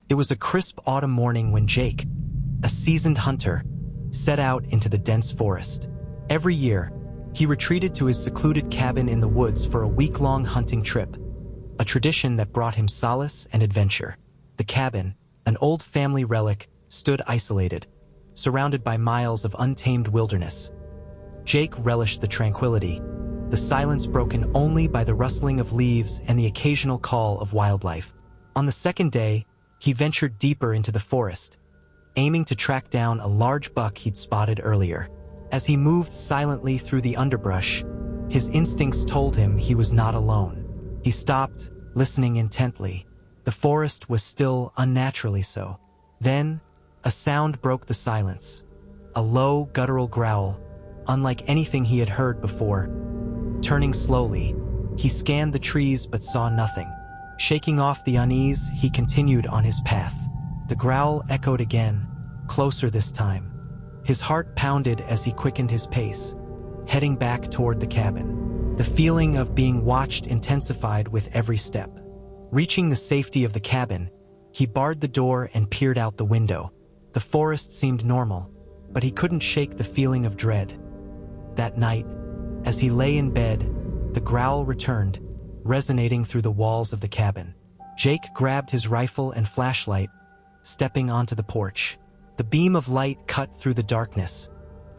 It was a crisp autumn morning when Jake, a seasoned hunter, set out into the dense forest. Every year, he retreated to his secluded cabin in the woods for a week-long hunting trip, a tradition that brought him solace and adventure. The cabin, an old family relic, stood isolated, surrounded by miles of untamed wilderness. Jake relished the tranquility, the silence broken only by the rustling of leaves and the occasional call of wildlife. On the second day, he ventured deeper into the forest, aiming to track down a large buck he'd spotted earlier. As he moved silently through the underbrush, his instincts told him he was not alone. He stopped, listening intently. The forest was still unnaturally so. Then, a sound broke the silence. A low, guttural growl, unlike anything he had heard before. Turning slowly, he scanned the trees but saw nothing. Shaking off the unease, he continued on his path. The growl echoed again, closer this time. His heart pounded as he quickened his pace, heading back toward the cabin. The feeling of being watched intensified with every step. Reaching the safety of the cabin, he barred the door and peered out the window. The forest seemed normal, but he couldn't shake the feeling of dread. That night, as he lay in bed, the growl returned, resonating through the walls of the cabin. Jake grabbed his rifle and flashlight, stepping onto the porch. The beam of light cut through the darkness,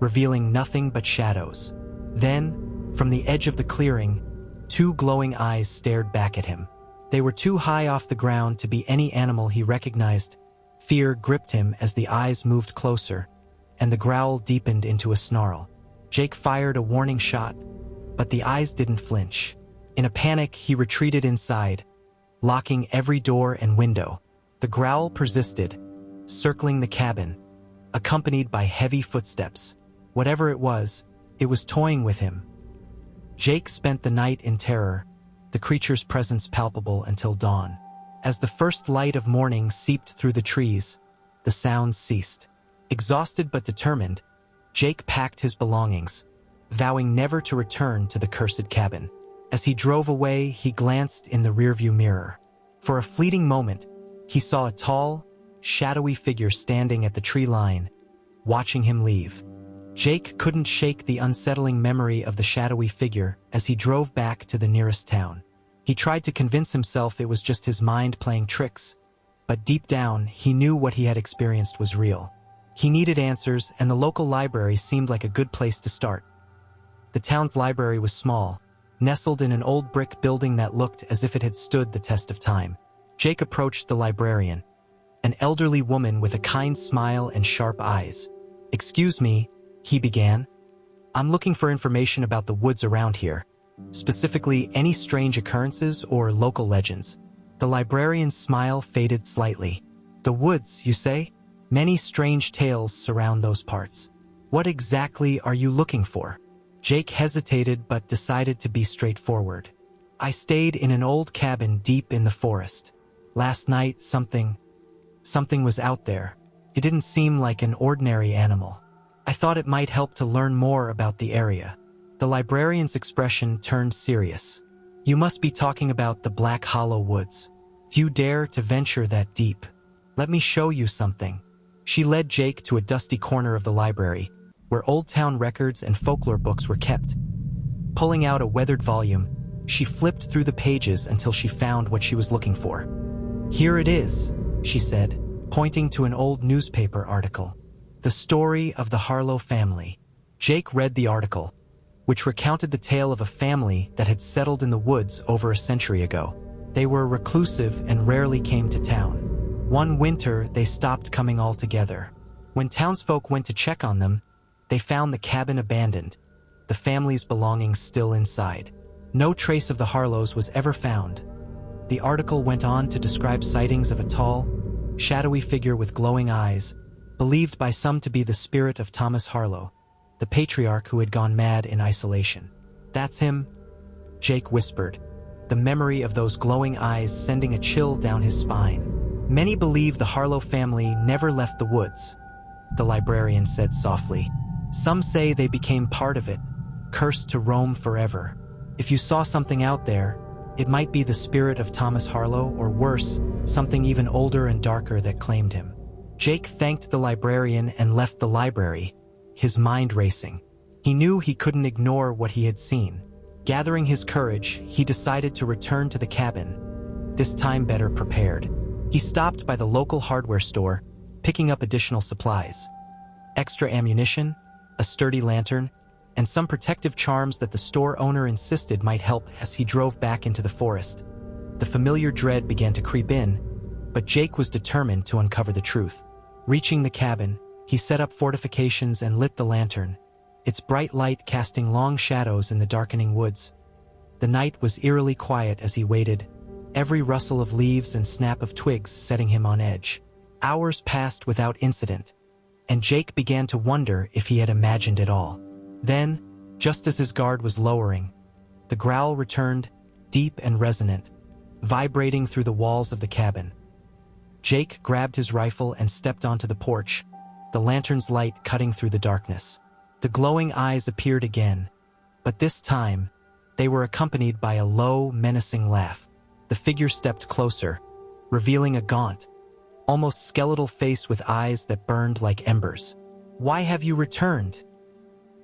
revealing nothing but shadows. Then, from the edge of the clearing, two glowing eyes stared back at him. They were too high off the ground to be any animal he recognized. Fear gripped him as the eyes moved closer, and the growl deepened into a snarl. Jake fired a warning shot, but the eyes didn't flinch. In a panic, he retreated inside, locking every door and window. The growl persisted, circling the cabin, accompanied by heavy footsteps. Whatever it was toying with him. Jake spent the night in terror, the creature's presence palpable until dawn. As the first light of morning seeped through the trees, the sounds ceased. Exhausted but determined, Jake packed his belongings, vowing never to return to the cursed cabin. As he drove away, he glanced in the rearview mirror. For a fleeting moment, he saw a tall, shadowy figure standing at the tree line, watching him leave. Jake couldn't shake the unsettling memory of the shadowy figure as he drove back to the nearest town. He tried to convince himself it was just his mind playing tricks, but deep down, he knew what he had experienced was real. He needed answers, and the local library seemed like a good place to start. The town's library was small, nestled in an old brick building that looked as if it had stood the test of time. Jake approached the librarian, an elderly woman with a kind smile and sharp eyes. "Excuse me," he began. "I'm looking for information about the woods around here, specifically any strange occurrences or local legends." The librarian's smile faded slightly. "The woods, you say? Many strange tales surround those parts. What exactly are you looking for?" Jake hesitated but decided to be straightforward. "I stayed in an old cabin deep in the forest. Last night, something was out there. It didn't seem like an ordinary animal. I thought it might help to learn more about the area." The librarian's expression turned serious. "You must be talking about the Black Hollow Woods. If you dare to venture that deep, let me show you something." She led Jake to a dusty corner of the library, where old town records and folklore books were kept. Pulling out a weathered volume, she flipped through the pages until she found what she was looking for. "Here it is," she said, pointing to an old newspaper article. "The story of the Harlow family." Jake read the article, which recounted the tale of a family that had settled in the woods over a century ago. They were reclusive and rarely came to town. One winter, they stopped coming altogether. When townsfolk went to check on them, they found the cabin abandoned, the family's belongings still inside. No trace of the Harlows was ever found. The article went on to describe sightings of a tall, shadowy figure with glowing eyes, believed by some to be the spirit of Thomas Harlow, the patriarch who had gone mad in isolation. "That's him," Jake whispered, the memory of those glowing eyes sending a chill down his spine. "Many believe the Harlow family never left the woods," the librarian said softly. "Some say they became part of it, cursed to roam forever. If you saw something out there, it might be the spirit of Thomas Harlow, or worse, something even older and darker that claimed him. Jake thanked the librarian and left the library, his mind racing. He knew he couldn't ignore what he had seen. Gathering his courage, he decided to return to the cabin, this time better prepared. He stopped by the local hardware store, picking up additional supplies. Extra ammunition, a sturdy lantern, and some protective charms that the store owner insisted might help as he drove back into the forest. The familiar dread began to creep in, but Jake was determined to uncover the truth. Reaching the cabin, he set up fortifications and lit the lantern, its bright light casting long shadows in the darkening woods. The night was eerily quiet as he waited, every rustle of leaves and snap of twigs setting him on edge. Hours passed without incident, and Jake began to wonder if he had imagined it all. Then, just as his guard was lowering, the growl returned, deep and resonant, vibrating through the walls of the cabin. Jake grabbed his rifle and stepped onto the porch, the lantern's light cutting through the darkness. The glowing eyes appeared again, but this time, they were accompanied by a low, menacing laugh. The figure stepped closer, revealing a gaunt, almost skeletal face with eyes that burned like embers. "Why have you returned?"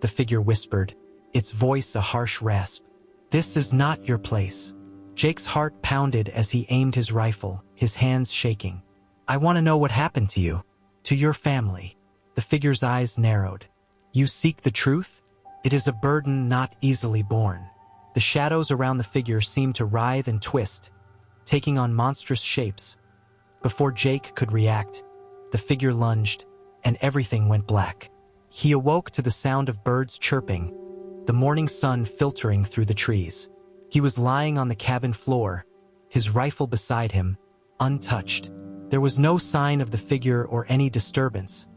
the figure whispered, its voice a harsh rasp. "This is not your place." Jake's heart pounded as he aimed his rifle, his hands shaking. "I want to know what happened to you, to your family." The figure's eyes narrowed. "You seek the truth? It is a burden not easily borne." The shadows around the figure seemed to writhe and twist, taking on monstrous shapes. Before Jake could react, the figure lunged, and everything went black. He awoke to the sound of birds chirping, the morning sun filtering through the trees. He was lying on the cabin floor, his rifle beside him, untouched. There was no sign of the figure or any disturbance,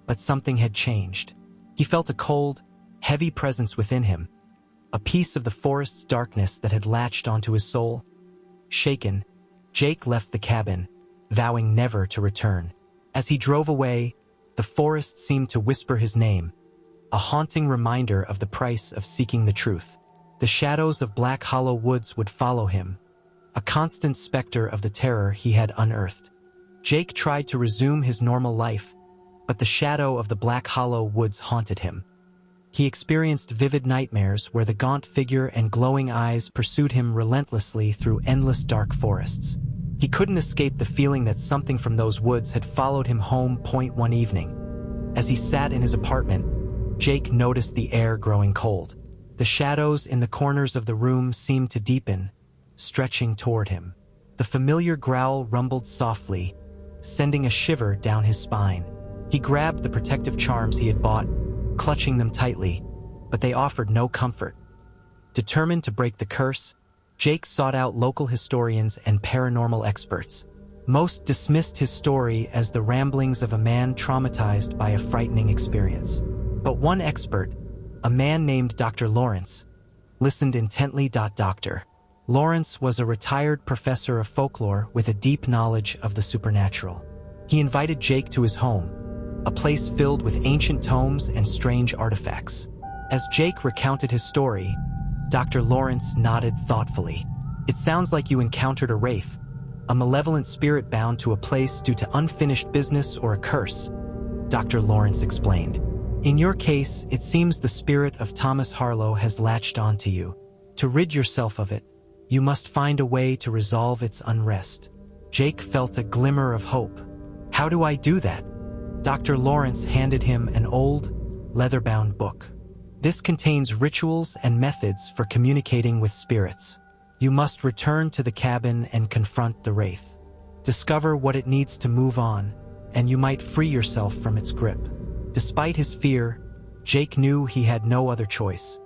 but something had changed. He felt a cold, heavy presence within him, a piece of the forest's darkness that had latched onto his soul. Shaken, Jake left the cabin, vowing never to return. As he drove away, the forest seemed to whisper his name, a haunting reminder of the price of seeking the truth. The shadows of Black Hollow Woods would follow him, a constant specter of the terror he had unearthed. Jake tried to resume his normal life, but the shadow of the Black Hollow Woods haunted him. He experienced vivid nightmares where the gaunt figure and glowing eyes pursued him relentlessly through endless dark forests. He couldn't escape the feeling that something from those woods had followed him home one evening. As he sat in his apartment, Jake noticed the air growing cold. The shadows in the corners of the room seemed to deepen, stretching toward him. The familiar growl rumbled softly, sending a shiver down his spine. He grabbed the protective charms he had bought, clutching them tightly, but they offered no comfort. Determined to break the curse, Jake sought out local historians and paranormal experts. Most dismissed his story as the ramblings of a man traumatized by a frightening experience. But one expert, a man named Dr. Lawrence, listened intently. Dr. Lawrence was a retired professor of folklore with a deep knowledge of the supernatural. He invited Jake to his home, a place filled with ancient tomes and strange artifacts. As Jake recounted his story, Dr. Lawrence nodded thoughtfully. "It sounds like you encountered a wraith, a malevolent spirit bound to a place due to unfinished business or a curse," Dr. Lawrence explained. "In your case, it seems the spirit of Thomas Harlow has latched onto you. To rid yourself of it, you must find a way to resolve its unrest." Jake felt a glimmer of hope. "How do I do that?" Dr. Lawrence handed him an old, leather-bound book. "This contains rituals and methods for communicating with spirits. You must return to the cabin and confront the wraith. Discover what it needs to move on, and you might free yourself from its grip." Despite his fear, Jake knew he had no other choice.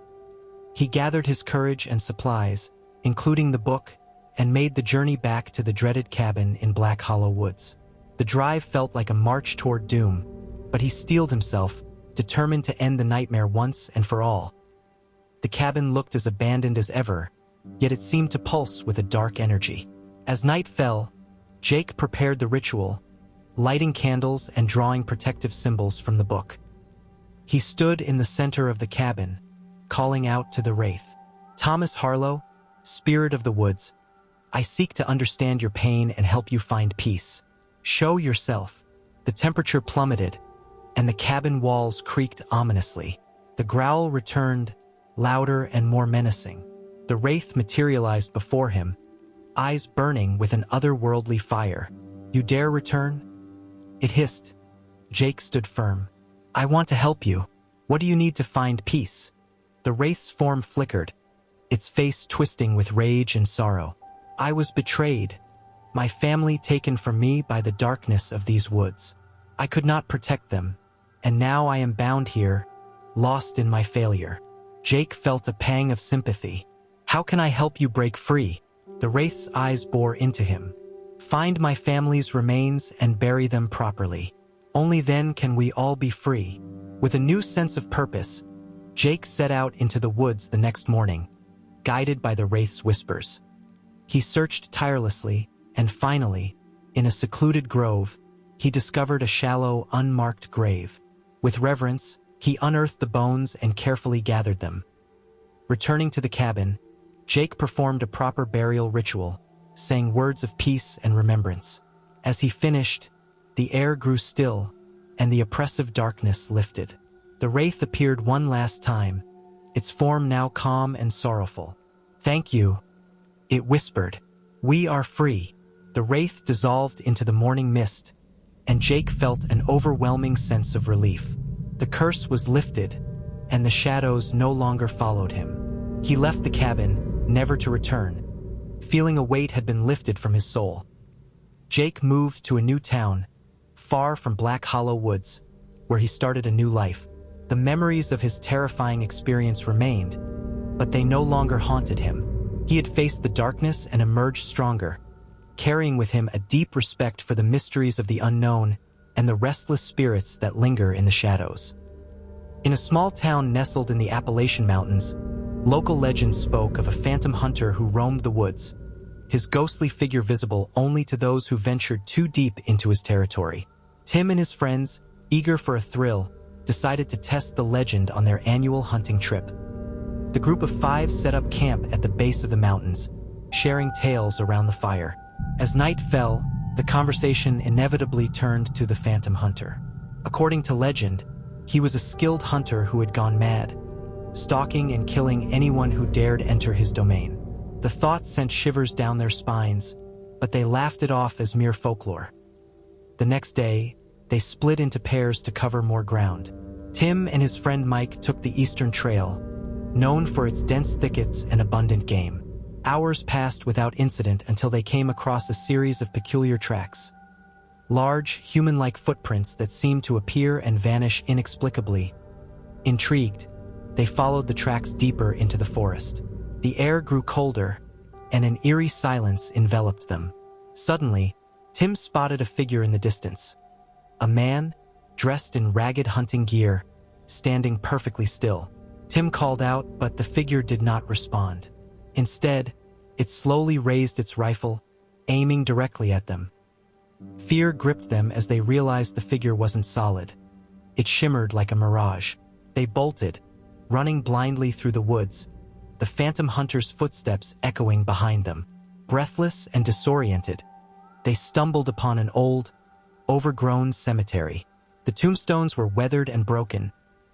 He gathered his courage and supplies, including the book, and made the journey back to the dreaded cabin in Black Hollow Woods. The drive felt like a march toward doom, but he steeled himself, determined to end the nightmare once and for all. The cabin looked as abandoned as ever, yet it seemed to pulse with a dark energy. As night fell, Jake prepared the ritual, lighting candles and drawing protective symbols from the book. He stood in the center of the cabin, calling out to the wraith. "Thomas Harlow, spirit of the woods, I seek to understand your pain and help you find peace. Show yourself. The temperature plummeted, and the cabin walls creaked ominously. The growl returned, louder and more menacing. The wraith materialized before him, eyes burning with an otherworldly fire. You dare return? It hissed. Jake stood firm. I want to help you. What do you need to find peace? The wraith's form flickered, its face twisting with rage and sorrow. I was betrayed, my family taken from me by the darkness of these woods. I could not protect them, and now I am bound here, lost in my failure. Jake felt a pang of sympathy. How can I help you break free? The wraith's eyes bore into him. Find my family's remains and bury them properly. Only then can we all be free. With a new sense of purpose, Jake set out into the woods the next morning, guided by the wraith's whispers. He searched tirelessly, and finally, in a secluded grove, he discovered a shallow, unmarked grave. With reverence, he unearthed the bones and carefully gathered them. Returning to the cabin, Jake performed a proper burial ritual, saying words of peace and remembrance. As he finished, the air grew still, and the oppressive darkness lifted. The wraith appeared one last time, its form now calm and sorrowful. Thank you, it whispered. We are free. The wraith dissolved into the morning mist, and Jake felt an overwhelming sense of relief. The curse was lifted, and the shadows no longer followed him. He left the cabin, never to return, feeling a weight had been lifted from his soul. Jake moved to a new town, far from Black Hollow Woods, where he started a new life. The memories of his terrifying experience remained, but they no longer haunted him. He had faced the darkness and emerged stronger, carrying with him a deep respect for the mysteries of the unknown and the restless spirits that linger in the shadows. In a small town nestled in the Appalachian Mountains, local legends spoke of a phantom hunter who roamed the woods, his ghostly figure visible only to those who ventured too deep into his territory. Tim and his friends, eager for a thrill, decided to test the legend on their annual hunting trip. The group of 5 set up camp at the base of the mountains, sharing tales around the fire. As night fell, the conversation inevitably turned to the phantom hunter. According to legend, he was a skilled hunter who had gone mad, stalking and killing anyone who dared enter his domain. The thought sent shivers down their spines, but they laughed it off as mere folklore. The next day, they split into pairs to cover more ground. Tim and his friend Mike took the Eastern Trail, known for its dense thickets and abundant game. Hours passed without incident until they came across a series of peculiar tracks. Large, human-like footprints that seemed to appear and vanish inexplicably. Intrigued, they followed the tracks deeper into the forest. The air grew colder, and an eerie silence enveloped them. Suddenly, Tim spotted a figure in the distance. A man, dressed in ragged hunting gear, standing perfectly still. Tim called out, but the figure did not respond. Instead, it slowly raised its rifle, aiming directly at them. Fear gripped them as they realized the figure wasn't solid. It shimmered like a mirage. They bolted, running blindly through the woods, the phantom hunter's footsteps echoing behind them. Breathless and disoriented, they stumbled upon an old, overgrown cemetery. The tombstones were weathered and broken,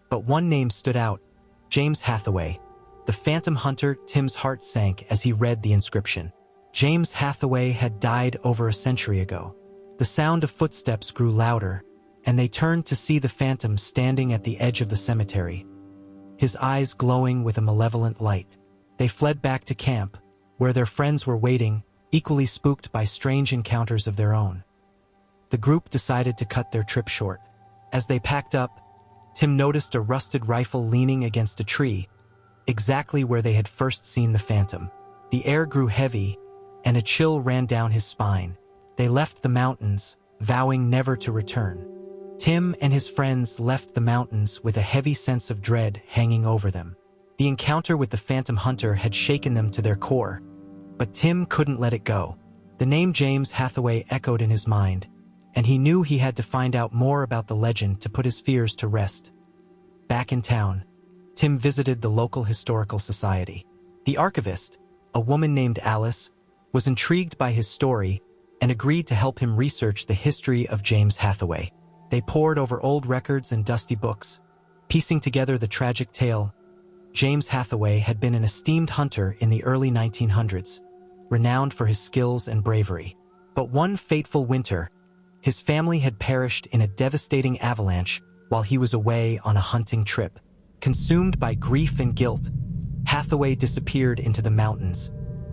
but one name stood out: James Hathaway. The phantom hunter. Tim's heart sank as he read the inscription. James Hathaway had died over a century ago. The sound of footsteps grew louder, and they turned to see the phantom standing at the edge of the cemetery, his eyes glowing with a malevolent light. They fled back to camp, where their friends were waiting, equally spooked by strange encounters of their own. The group decided to cut their trip short. As they packed up, Tim noticed a rusted rifle leaning against a tree, exactly where they had first seen the phantom. The air grew heavy, and a chill ran down his spine. They left the mountains, vowing never to return. Tim and his friends left the mountains with a heavy sense of dread hanging over them. The encounter with the phantom hunter had shaken them to their core, but Tim couldn't let it go. The name James Hathaway echoed in his mind, and he knew he had to find out more about the legend to put his fears to rest. Back in town, Tim visited the local historical society. The archivist, a woman named Alice, was intrigued by his story and agreed to help him research the history of James Hathaway. They pored over old records and dusty books, piecing together the tragic tale. James Hathaway had been an esteemed hunter in the early 1900s, renowned for his skills and bravery. But one fateful winter, his family had perished in a devastating avalanche while he was away on a hunting trip. Consumed by grief and guilt, Hathaway disappeared into the mountains,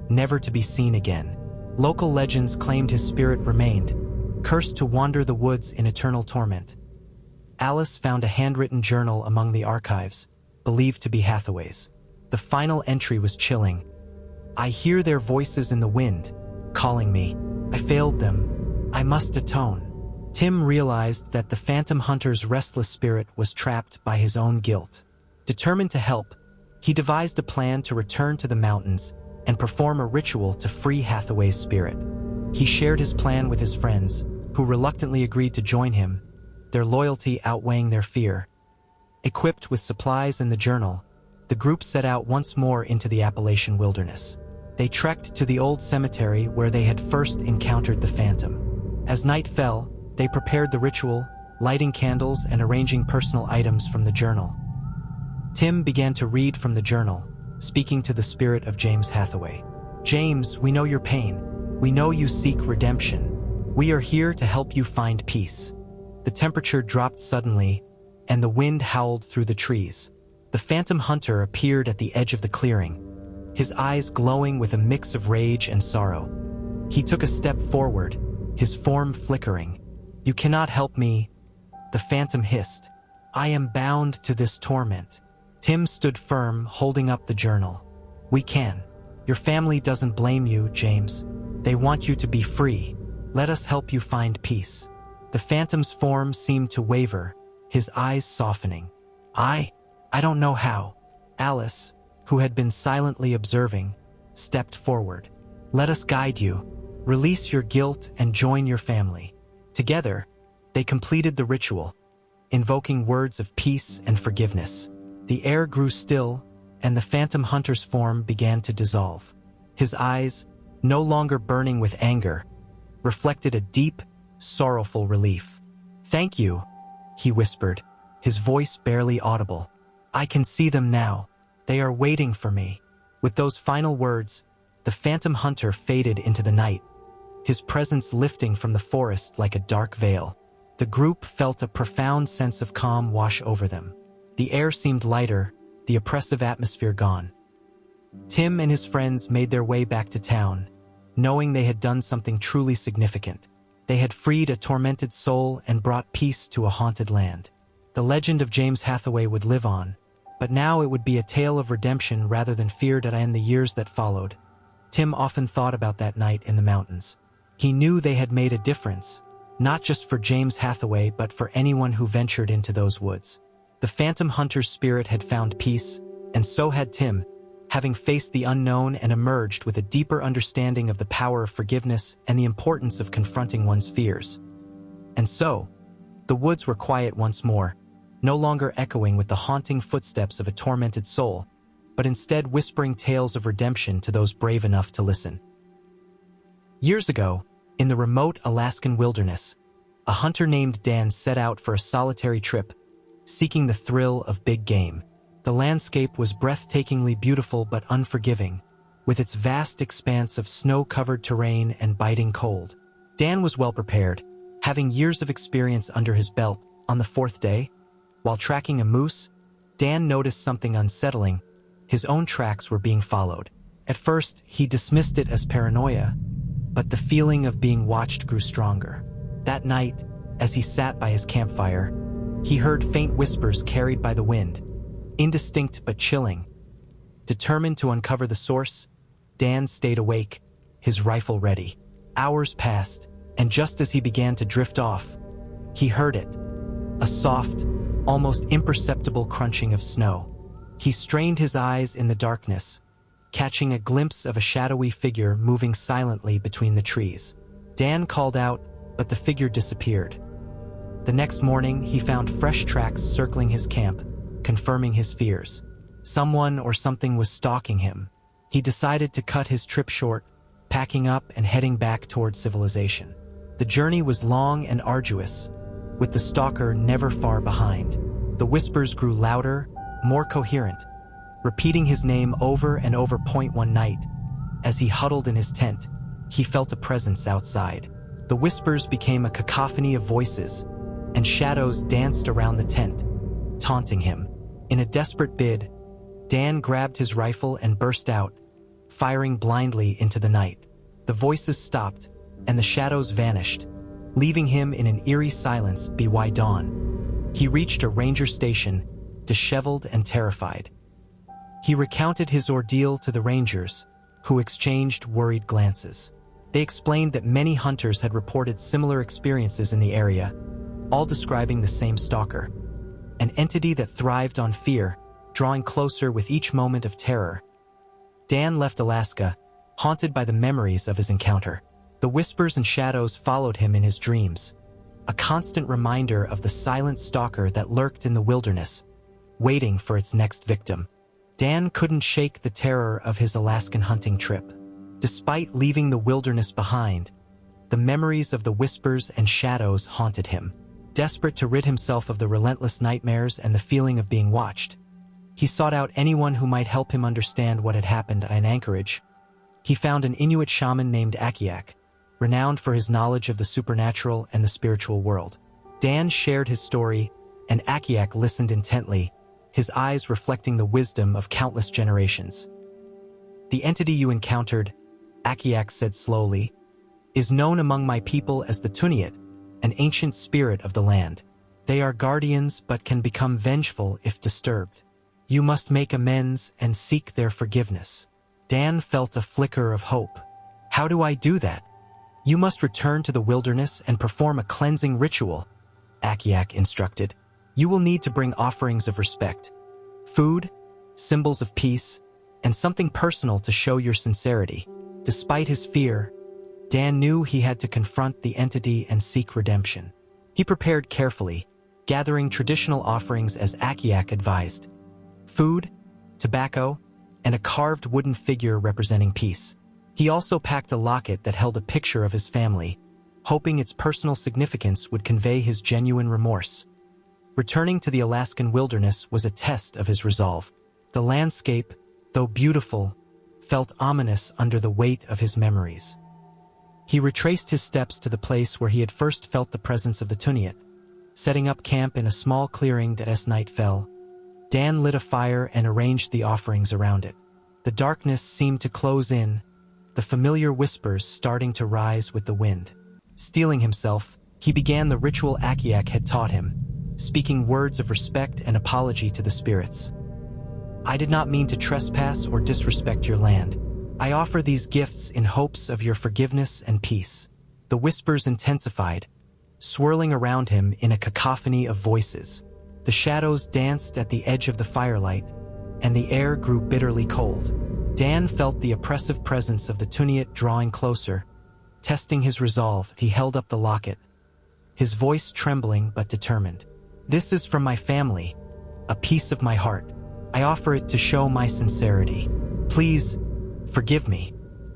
never to be seen again. Local legends claimed his spirit remained, cursed to wander the woods in eternal torment. Alice found a handwritten journal among the archives, believed to be Hathaway's. The final entry was chilling. "I hear their voices in the wind, calling me. I failed them. I must atone." Tim realized that the phantom hunter's restless spirit was trapped by his own guilt. Determined to help, he devised a plan to return to the mountains and perform a ritual to free Hathaway's spirit. He shared his plan with his friends, who reluctantly agreed to join him, their loyalty outweighing their fear. Equipped with supplies and the journal, the group set out once more into the Appalachian wilderness. They trekked to the old cemetery where they had first encountered the phantom. As night fell, they prepared the ritual, lighting candles and arranging personal items from the journal. Tim began to read from the journal, speaking to the spirit of James Hathaway. "James, we know your pain. We know you seek redemption. We are here to help you find peace." The temperature dropped suddenly, and the wind howled through the trees. The phantom hunter appeared at the edge of the clearing, his eyes glowing with a mix of rage and sorrow. He took a step forward, his form flickering. "You cannot help me," the phantom hissed. "I am bound to this torment." Tim stood firm, holding up the journal. "We can. Your family doesn't blame you, James. They want you to be free. Let us help you find peace." The phantom's form seemed to waver, his eyes softening. I don't know how." Alice, who had been silently observing, stepped forward. "Let us guide you. Release your guilt and join your family." Together, they completed the ritual, invoking words of peace and forgiveness. The air grew still, and the phantom hunter's form began to dissolve. His eyes, no longer burning with anger, reflected a deep, sorrowful relief. "Thank you," he whispered, his voice barely audible. "I can see them now. They are waiting for me." With those final words, the phantom hunter faded into the night, his presence lifting from the forest like a dark veil. The group felt a profound sense of calm wash over them. The air seemed lighter, the oppressive atmosphere gone. Tim and his friends made their way back to town, knowing they had done something truly significant. They had freed a tormented soul and brought peace to a haunted land. The legend of James Hathaway would live on, but now it would be a tale of redemption rather than fear in the years that followed. Tim often thought about that night in the mountains. He knew they had made a difference, not just for James Hathaway but for anyone who ventured into those woods. The phantom hunter's spirit had found peace, and so had Tim, having faced the unknown and emerged with a deeper understanding of the power of forgiveness and the importance of confronting one's fears. And so, the woods were quiet once more, no longer echoing with the haunting footsteps of a tormented soul, but instead whispering tales of redemption to those brave enough to listen. Years ago, in the remote Alaskan wilderness, a hunter named Dan set out for a solitary trip, seeking the thrill of big game. The landscape was breathtakingly beautiful but unforgiving, with its vast expanse of snow-covered terrain and biting cold. Dan was well prepared, having years of experience under his belt. On the fourth day, while tracking a moose, Dan noticed something unsettling. His own tracks were being followed. At first, he dismissed it as paranoia, but the feeling of being watched grew stronger. That night, as he sat by his campfire, he heard faint whispers carried by the wind, indistinct but chilling. Determined to uncover the source, Dan stayed awake, his rifle ready. Hours passed, and just as he began to drift off, he heard it, a soft, almost imperceptible crunching of snow. He strained his eyes in the darkness, catching a glimpse of a shadowy figure moving silently between the trees. Dan called out, but the figure disappeared. The next morning, he found fresh tracks circling his camp, confirming his fears. Someone or something was stalking him. He decided to cut his trip short, packing up and heading back towards civilization. The journey was long and arduous, with the stalker never far behind. The whispers grew louder, more coherent, repeating his name over and over. One night, as he huddled in his tent, he felt a presence outside. The whispers became a cacophony of voices, and shadows danced around the tent, taunting him. In a desperate bid, Dan grabbed his rifle and burst out, firing blindly into the night. The voices stopped, and the shadows vanished, leaving him in an eerie silence by dawn. He reached a ranger station, disheveled and terrified. He recounted his ordeal to the rangers, who exchanged worried glances. They explained that many hunters had reported similar experiences in the area, all describing the same stalker, an entity that thrived on fear, drawing closer with each moment of terror. Dan left Alaska, haunted by the memories of his encounter. The whispers and shadows followed him in his dreams, a constant reminder of the silent stalker that lurked in the wilderness, waiting for its next victim. Dan couldn't shake the terror of his Alaskan hunting trip. Despite leaving the wilderness behind, the memories of the whispers and shadows haunted him. Desperate to rid himself of the relentless nightmares and the feeling of being watched, he sought out anyone who might help him understand what had happened in Anchorage. He found an Inuit shaman named Akiak, renowned for his knowledge of the supernatural and the spiritual world. Dan shared his story, and Akiak listened intently, his eyes reflecting the wisdom of countless generations. "The entity you encountered," Akiak said slowly, "is known among my people as the Tuniat, an ancient spirit of the land. They are guardians but can become vengeful if disturbed. You must make amends and seek their forgiveness." Dan felt a flicker of hope. "How do I do that?" "You must return to the wilderness and perform a cleansing ritual," Akiak instructed. "You will need to bring offerings of respect, food, symbols of peace, and something personal to show your sincerity." Despite his fear, Dan knew he had to confront the entity and seek redemption. He prepared carefully, gathering traditional offerings as Akiak advised: food, tobacco, and a carved wooden figure representing peace. He also packed a locket that held a picture of his family, hoping its personal significance would convey his genuine remorse. Returning to the Alaskan wilderness was a test of his resolve. The landscape, though beautiful, felt ominous under the weight of his memories. He retraced his steps to the place where he had first felt the presence of the Tuniat, setting up camp in a small clearing as night fell. Dan lit a fire and arranged the offerings around it. The darkness seemed to close in, the familiar whispers starting to rise with the wind. Steeling himself, he began the ritual Akiak had taught him, speaking words of respect and apology to the spirits. "I did not mean to trespass or disrespect your land. I offer these gifts in hopes of your forgiveness and peace." The whispers intensified, swirling around him in a cacophony of voices. The shadows danced at the edge of the firelight, and the air grew bitterly cold. Dan felt the oppressive presence of the Tuniat drawing closer. Testing his resolve, he held up the locket, his voice trembling but determined. "This is from my family, a piece of my heart. I offer it to show my sincerity. Please, forgive me."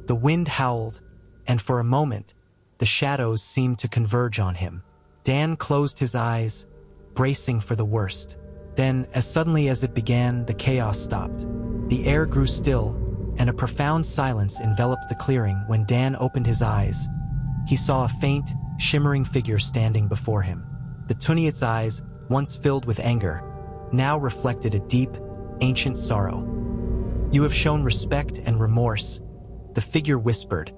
The wind howled, and for a moment, the shadows seemed to converge on him. Dan closed his eyes, bracing for the worst. Then, as suddenly as it began, the chaos stopped. The air grew still, and a profound silence enveloped the clearing. When Dan opened his eyes, he saw a faint, shimmering figure standing before him. The Tuniat's eyes, once filled with anger, now reflected a deep, ancient sorrow. "You have shown respect and remorse," the figure whispered,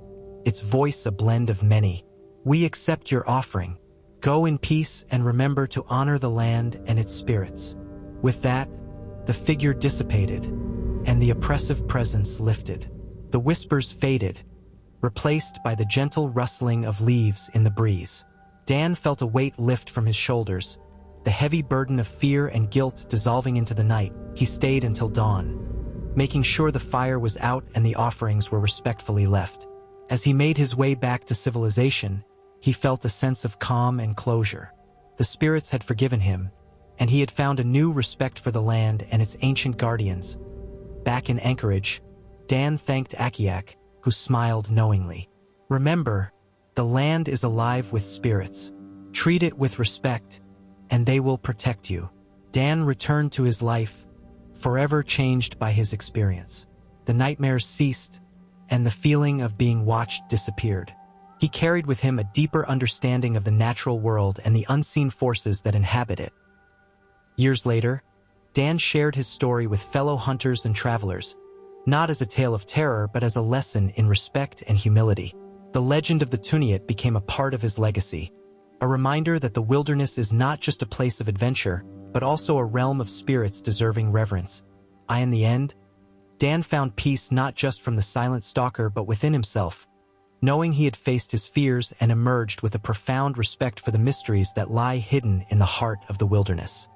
its voice a blend of many. "We accept your offering. Go in peace and remember to honor the land and its spirits." With that, the figure dissipated, and the oppressive presence lifted. The whispers faded, replaced by the gentle rustling of leaves in the breeze. Dan felt a weight lift from his shoulders, the heavy burden of fear and guilt dissolving into the night. He stayed until dawn, making sure the fire was out and the offerings were respectfully left. As he made his way back to civilization, he felt a sense of calm and closure. The spirits had forgiven him, and he had found a new respect for the land and its ancient guardians. Back in Anchorage, Dan thanked Akiak, who smiled knowingly. Remember, the land is alive with spirits. Treat it with respect, and they will protect you. Dan returned to his life, forever changed by his experience. The nightmares ceased, and the feeling of being watched disappeared. He carried with him a deeper understanding of the natural world and the unseen forces that inhabit it. Years later, Dan shared his story with fellow hunters and travelers, not as a tale of terror but as a lesson in respect and humility. The legend of the Tuniat became a part of his legacy, a reminder that the wilderness is not just a place of adventure, but also a realm of spirits deserving reverence. In the end, Dan found peace not just from the silent stalker but within himself, knowing he had faced his fears and emerged with a profound respect for the mysteries that lie hidden in the heart of the wilderness.